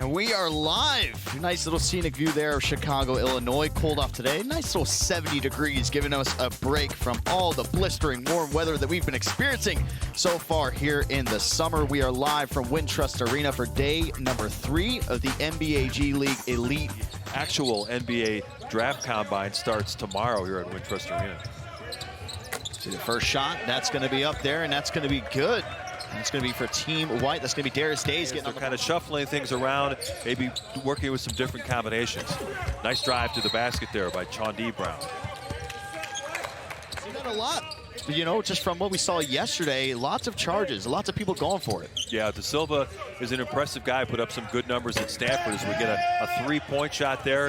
And we are live. Nice little scenic view there of Chicago, Illinois. Cold off today. Nice little 70 degrees, giving us a break from all the blistering warm weather that we've been experiencing so far here in the summer. We are live from Wintrust Arena for day number 3 of the NBA G League Elite. Actual NBA draft combine starts tomorrow here at Wintrust Arena. See the first shot. That's going to be up there, and that's going to be good. And it's going to be for Team White. That's going to be Darius Days getting They're kind of shuffling things around, maybe working with some different combinations. Nice drive to the basket there by Chaundi Brown. See that a lot. You know, just from what we saw yesterday, lots of charges, lots of people going for it. Yeah, De Silva is an impressive guy, put up some good numbers at Stanford as we get a three-point shot there.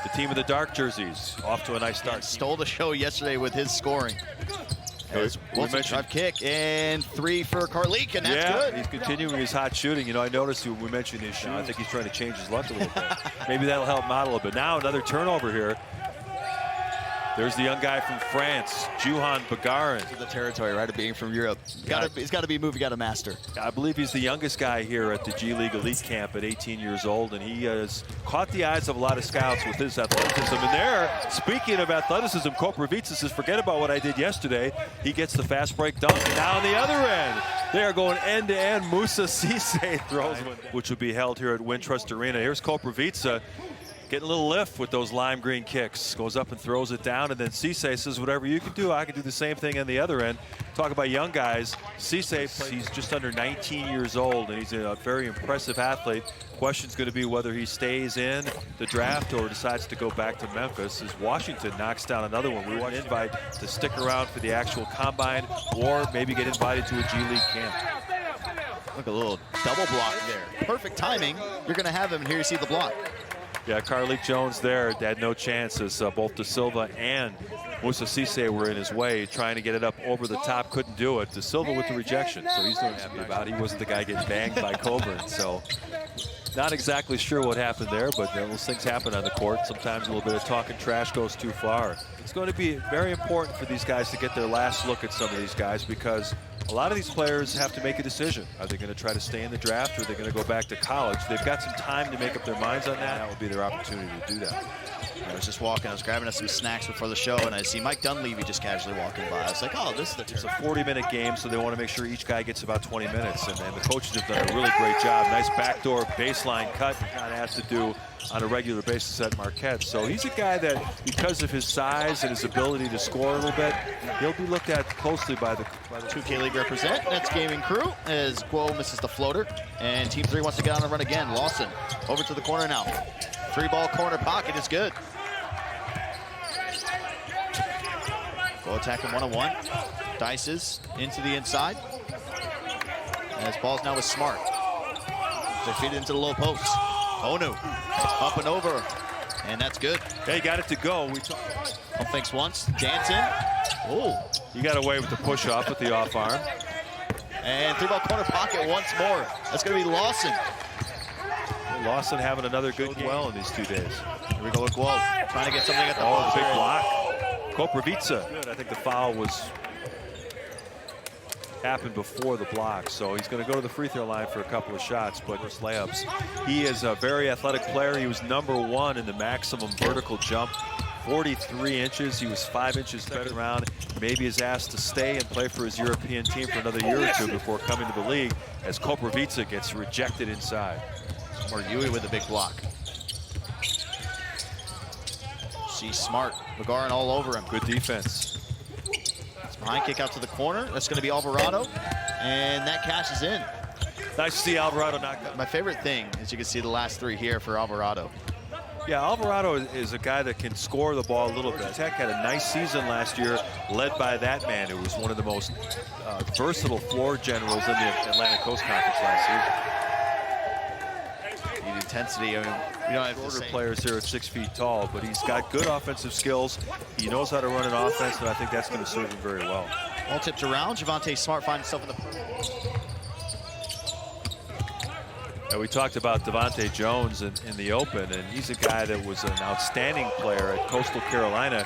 The team in the dark jerseys off to a nice start. Stole the show yesterday with his scoring. Wilson drive kick and 3 for Karlik, and that's good. He's continuing his hot shooting. You know, I noticed we mentioned his shoes. I think he's trying to change his look a little bit. Maybe that'll help him out a little bit. Now another turnover here. There's the young guy from France, Juhan Bagarin. The territory, right, of being from Europe. He's got to be a move you got to master. I believe he's the youngest guy here at the G League Elite Camp at 18 years old, and he has caught the eyes of a lot of scouts with his athleticism. And there, speaking of athleticism, Koprivica says, forget about what I did yesterday. He gets the fast break dunk. And now on the other end, they are going end-to-end. Moussa Cisse throws one, which will be held here at Wintrust Arena. Here's Koprivica. Getting a little lift with those lime green kicks. Goes up and throws it down, and then Cisse says, whatever you can do, I can do the same thing on the other end. Talk about young guys. Cisse, he's just under 19 years old, and he's a very impressive athlete. Question's going to be whether he stays in the draft or decides to go back to Memphis as Washington knocks down another one. We want to invite to stick around for the actual combine or maybe get invited to a G League camp. Look, a little double block there. Perfect timing. You're going to have him, and here you see the block. Yeah, Karlik Jones there had no chances. Both De Silva and Moussa Cisse were in his way, trying to get it up over the top, couldn't do it. De Silva with the rejection, so he's doing happy about it. He wasn't the guy getting banged by Coburn, so not exactly sure what happened there, but those things happen on the court. Sometimes a little bit of talking trash goes too far. It's going to be very important for these guys to get their last look at some of these guys, because a lot of these players have to make a decision. Are they going to try to stay in the draft, or are they going to go back to college? They've got some time to make up their minds on that. That will be their opportunity to do that. I was just walking. I was grabbing us some snacks before the show, and I see Mike Dunleavy just casually walking by. I was like, oh, this is the turn. It's a 40-minute game, so they want to make sure each guy gets about 20 minutes. And the coaches have done a really great job. Nice backdoor baseline cut, not asked to do on a regular basis at Marquette. So he's a guy that, because of his size and his ability to score a little bit, he'll be looked at closely by the 2K League represent. Nets gaming crew as Guo misses the floater. And Team 3 wants to get on the run again. Lawson over to the corner now. 3-ball corner pocket is good. Go attacking one-on-one. Dices into the inside. As ball's now with Smart. They feed it into the low post. Onu up and over, and that's good. They got it to go. Pump fakes once. Jansen. Oh, he got away with the push-off with the off arm. And 3-ball corner pocket once more. That's going to be Lawson. Lawson having another good game well in these 2 days. Here we go with Guo, trying to get something at the post. Big block. Koprivica. Good. I think the foul happened before the block, so he's going to go to the free throw line for a couple of shots, but just layups. He is a very athletic player. He was #1 in the maximum vertical jump, 43 inches. He was 5 inches better around. Maybe is asked to stay and play for his European team for another year or two before coming to the league, as Koprivica gets rejected inside. Or Yui with a big block. See Smart, Bagarin all over him. Good defense. Behind kick out to the corner. That's going to be Alvarado, and that cashes in. Nice to see Alvarado knock out. My favorite thing is you can see the last 3 here for Alvarado. Yeah, Alvarado is a guy that can score the ball a little bit. Tech had a nice season last year, led by that man who was one of the most versatile floor generals in the Atlantic Coast Conference last season. The intensity. I mean, we don't have shorter players here at 6 feet tall, but he's got good offensive skills. He knows how to run an offense, and I think that's going to serve him very well. All tipped around. Javonte Smart finds himself in the. And we talked about Devontae Jones in the open, and he's a guy that was an outstanding player at Coastal Carolina.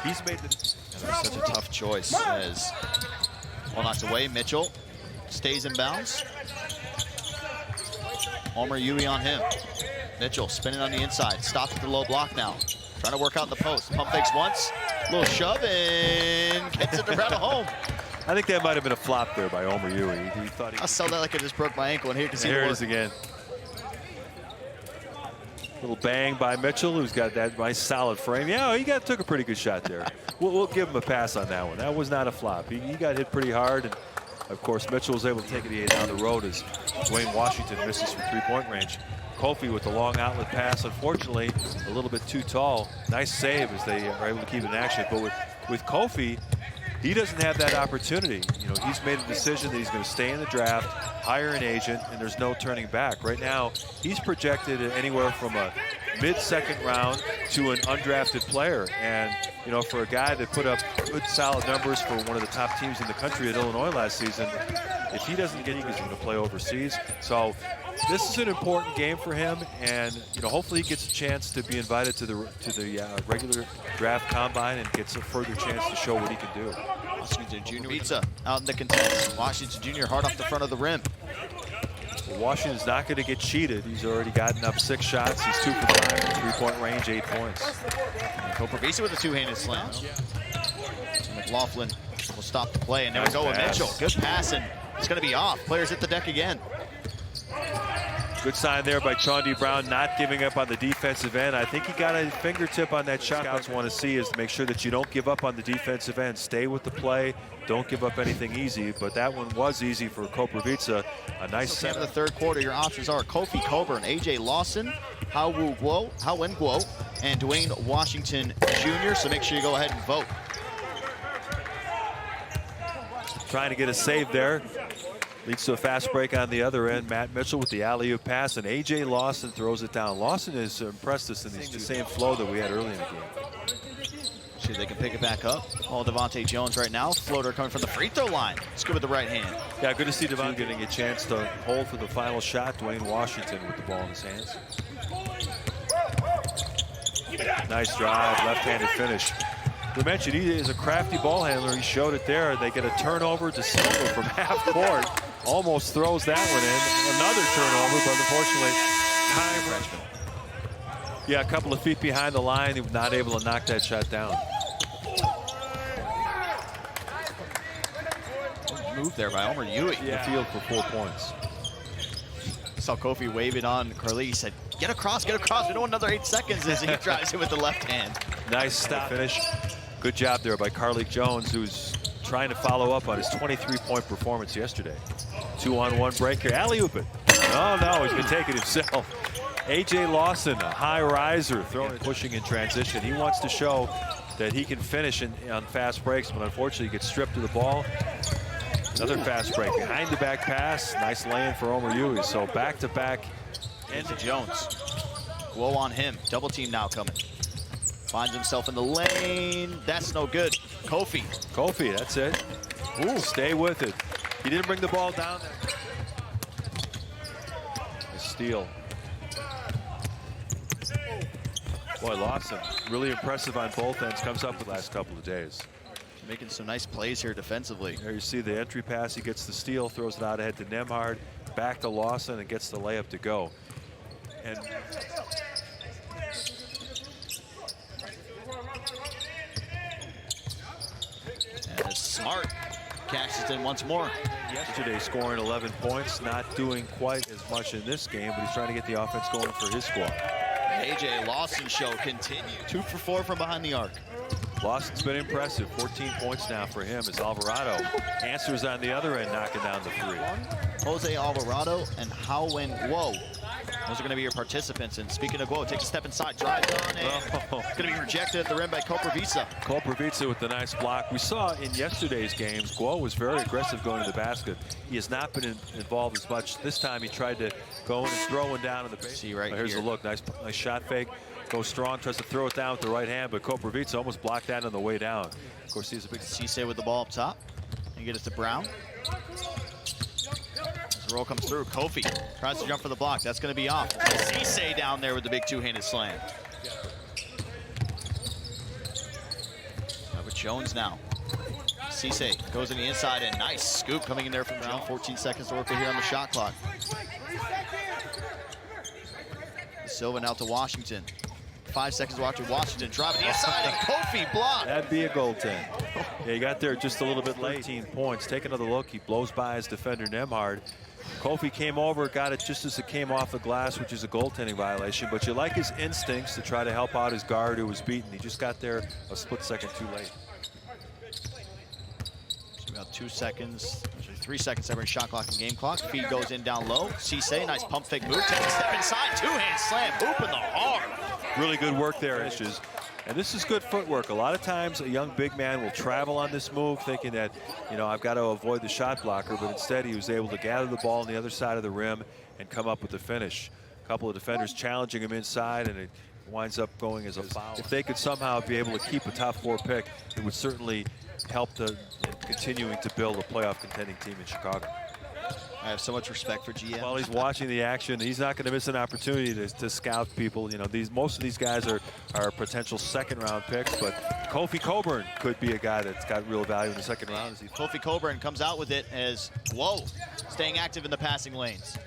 He's made the. Such a tough choice. As well knocked away. Mitchell stays in bounds. Omer Yui on him. Mitchell spinning on the inside. Stopped at the low block now. Trying to work out in the post. Pump fakes once. Little shove and gets it around home. I think that might have been a flop there by Omer Yui. He thought he... I'll sell that like I just broke my ankle, and here you can see Here the it work. is again. Little bang by Mitchell, who's got that nice solid frame. Yeah, he took a pretty good shot there. We'll give him a pass on that one. That was not a flop. He got hit pretty hard, and of course Mitchell was able to take it down the road as Dwayne Washington misses from three-point range. Kofi with the long outlet pass, unfortunately a little bit too tall. Nice save as they are able to keep it in action. But with Kofi, he doesn't have that opportunity. You know, he's made a decision that he's going to stay in the draft, hire an agent, and there's no turning back. Right now, he's projected anywhere from a mid-second round to an undrafted player. And, you know, for a guy that put up good, solid numbers for one of the top teams in the country at Illinois last season, if he doesn't get it, he's going to play overseas. So this is an important game for him, and you know, hopefully he gets a chance to be invited to the regular draft combine and gets a further chance to show what he can do. Washington Jr. Pizza out in the contest. Washington Jr. hard off the front of the rim. Well, Washington's not going to get cheated. He's already gotten up 6 shots. He's 2 for 5 from three-point range, 8 points. Koprivica with a two-handed slam. So McLaughlin will stop the play, and there we go with Mitchell. Good pass, and it's going to be off. Players hit the deck again. Good sign there by Chaundi Brown, not giving up on the defensive end. I think he got a fingertip on that shot. Scouts want to see is to make sure that you don't give up on the defensive end. Stay with the play. Don't give up anything easy. But that one was easy for Koprivica. A nice set of the third quarter. Your options are Kofi Coburn, AJ Lawson, Hao Wen Guo, and Dwayne Washington Jr. So make sure you go ahead and vote. Trying to get a save there. Leads to a fast break on the other end. Matt Mitchell with the alley-oop pass, and A.J. Lawson throws it down. Lawson has impressed us in the same flow that we had early in the game. See if they can pick it back up. Oh, Devontae Jones right now. Floater coming from the free throw line. It's good with the right hand. Yeah, good to see Devon getting a chance to hold for the final shot. Dwayne Washington with the ball in his hands. Nice drive, left-handed finish. We mentioned he is a crafty ball handler. He showed it there. They get a turnover to Silva from half court. Almost throws that one in. Another turnover, but unfortunately, time. Yeah, a couple of feet behind the line. He was not able to knock that shot down. Move there by Omer Yui. In the field for 4 points. Saw Kofi wave it on Carly. He said, get across, get across. We don't want another 8 seconds as he drives it with the left hand. Nice stop finish. Good job there by Carlik Jones, who's trying to follow up on his 23-point performance yesterday. 2-on-1 break here. Alley-oop it. Oh, no, he's been taking himself. A.J. Lawson, a high riser, throwing it, pushing in transition. He wants to show that he can finish on fast breaks, but unfortunately he gets stripped to the ball. Another fast break. Behind the back pass. Nice lay-in for Omer Yui. So back-to-back. Into Jones. Guo on him. Double team now coming. Finds himself in the lane. That's no good. Kofi, that's it. Ooh, stay with it. He didn't bring the ball down there. A steal. Boy, Lawson, really impressive on both ends. Comes up the last couple of days. Making some nice plays here defensively. There you see the entry pass. He gets the steal, throws it out ahead to Nembhard, back to Lawson, and gets the layup to go. And Smart cashes in once more. Yesterday scoring 11 points, not doing quite as much in this game, but he's trying to get the offense going for his squad. A.J. Lawson show continues. 2 for 4 from behind the arc. Lawson's been impressive. 14 points now for him as Alvarado answers on the other end, knocking down the 3. Jose Alvarado and Hao Wen Guo. Those are going to be your participants. And speaking of Guo, takes a step inside, drives on, and going to be rejected at the rim by Koprivica. Koprivica with the nice block. We saw in yesterday's games, Guo was very aggressive going to the basket. He has not been involved as much. This time he tried to go in and throw one down in the base. See right Here's here. the look. Nice shot fake. Goes strong, tries to throw it down with the right hand, but Koprivica almost blocked that on the way down. Of course, he's a big... Cisse with the ball up top. And get it to Brown. As the roll comes through, Kofi tries to jump for the block. That's going to be off. Cisse down there with the big 2-handed slam. With Jones now. Cisse goes in the inside, and nice scoop coming in there from Brown. 14 seconds to work here on the shot clock. Silva now to Washington. 5 seconds to watch Washington driving the inside, and Kofi blocked. That'd be a goaltend. Yeah, he got there just a little bit late. 18 points. Take another look. He blows by his defender, Nemhard. Kofi came over, got it just as it came off the glass, which is a goaltending violation. But you like his instincts to try to help out his guard who was beaten. He just got there a split second too late. About 2 seconds, actually 3 seconds every shot clock and game clock. Feed goes in down low. Cisse, nice pump fake move. Takes a step inside, two-hand slam, hoop in the arm. Really good work there, Ishes. And this is good footwork. A lot of times a young big man will travel on this move thinking that, you know, I've got to avoid the shot blocker, but instead he was able to gather the ball on the other side of the rim and come up with the finish. A couple of defenders challenging him inside, and it winds up going as a foul. If they could somehow be able to keep a top 4 pick, it would certainly help in continuing to build a playoff contending team in Chicago. I have so much respect for GM. While he's watching the action, he's not going to miss an opportunity to scout people. You know, most of these guys are potential second-round picks, but Kofi Coburn could be a guy that's got real value in the second round. Kofi Coburn comes out with it as Guo staying active in the passing lanes.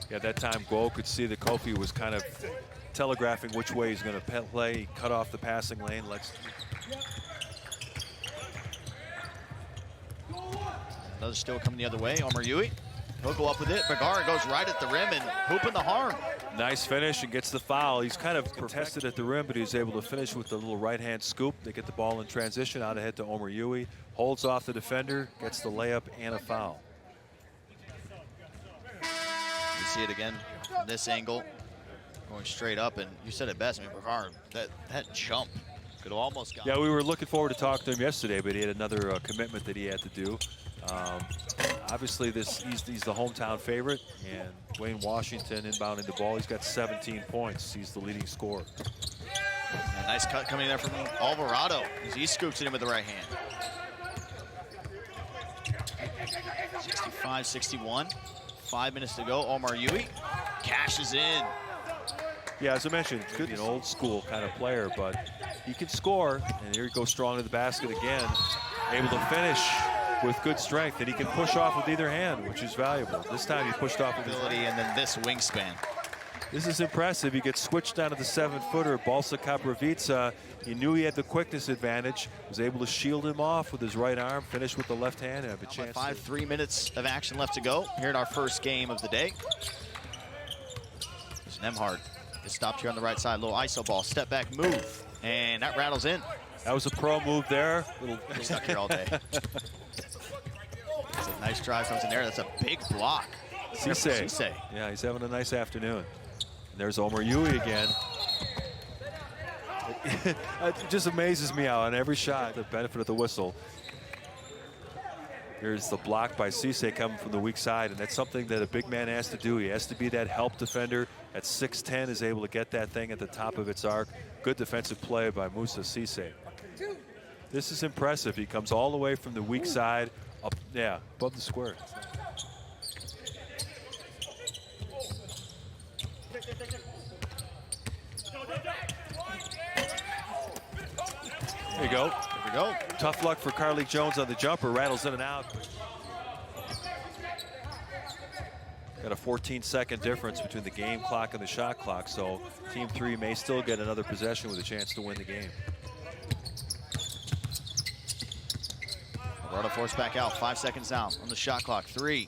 Yeah, that time Guo could see that Kofi was kind of telegraphing which way he's going to play. He cut off the passing lane. Another steal coming the other way. Omoruyi. He'll go up with it. Bergara goes right at the rim and hoop in the harm. Nice finish and gets the foul. He's kind of contested at the rim, but he's able to finish with the little right-hand scoop. They get the ball in transition, out ahead to Omoruyi. Holds off the defender, gets the layup and a foul. You see it again from this angle, going straight up, and you said it best. I mean, Bergara, that jump could have almost got. Yeah, we were looking forward to talking to him yesterday, but he had another commitment that he had to do. Obviously, he's the hometown favorite, and Dwayne Washington inbounding the ball. He's got 17 points. He's the leading scorer. And a nice cut coming there from Alvarado as he scoops it in with the right hand. 65-61. 5 minutes to go. Omoruyi cashes in. Yeah, as I mentioned, good, an old school kind of player, but he can score. And here he goes strong to the basket again. Able to finish with good strength, and he can push off with either hand, which is valuable. This time he pushed off with his ability, and then this wingspan. This is impressive. He gets switched down to the 7-footer. Balsa Kapravica, he knew he had the quickness advantage, was able to shield him off with his right arm, finish with the left hand, and have a chance. 3 minutes of action left to go here in our first game of the day. There's Nemhard. Is stopped here on the right side. Little iso ball, step back move, and that rattles in. That was a pro move there. Little stuck here all day. It's a nice drive comes in there. That's a big block. Cisse. Yeah, he's having a nice afternoon. And there's Omoruyi again. It just amazes me how on every shot, the benefit of the whistle. Here's the block by Cisse coming from the weak side, and that's something that a big man has to do. He has to be that help defender. At 6'10", is able to get that thing at the top of its arc. Good defensive play by Moussa Cisse. This is impressive. He comes all the way from the weak side up, yeah, above the square. There you go. There we go. Tough luck for Carly Jones on the jumper. Rattles in and out. Got a 14-second difference between the game clock and the shot clock, so Team 3 may still get another possession with a chance to win the game. Alvarado forced back out. 5 seconds down on the shot clock. 3.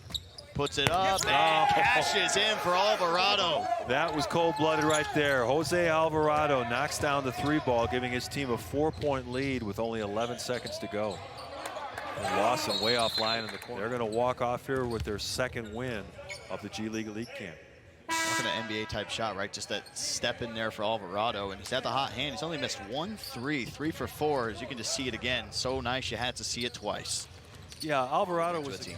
Puts it up and cashes in for Alvarado. That was cold-blooded right there. Jose Alvarado knocks down the 3-ball, giving his team a 4-point lead with only 11 seconds to go. And Lawson way offline in the corner. They're going to walk off here with their second win of the G League Elite Camp. Looking at an NBA-type shot, right? Just that step in there for Alvarado, and he's had the hot hand. He's only missed 1 3, 3 for 4. As you can just see it again. So nice, you had to see it twice. Yeah, Alvarado was the team.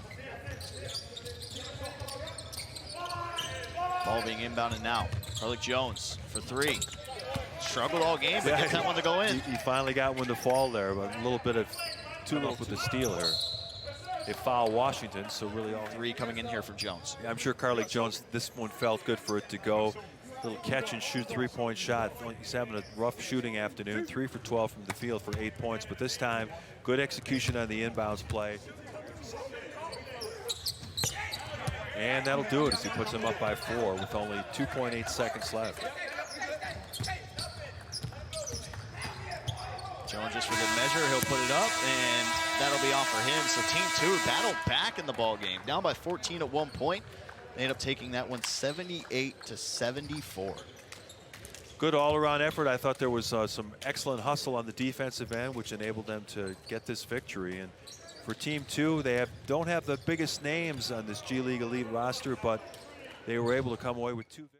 Ball being inbounded now. Carly Jones for 3. Struggled all game, but gets that one to go in. He finally got one to fall there, but a little bit of too little with the steal here. They foul Washington, so really all 3 coming in here for Jones. Yeah, I'm sure Carly Jones, this one felt good for it to go. Little catch and shoot 3-point shot. He's having a rough shooting afternoon. 3 for 12 from the field for 8 points, but this time good execution on the inbounds play. And that'll do it as he puts him up by 4 with only 2.8 seconds left. Jones just for good measure, he'll put it up, and that'll be off for him. So Team 2 battled back in the ball game, down by 14 at one point. They end up taking that one 78-74. Good all-around effort. I thought there was some excellent hustle on the defensive end, which enabled them to get this victory. And for Team 2, they don't have the biggest names on this G League Elite roster, but they were able to come away with 2 victories.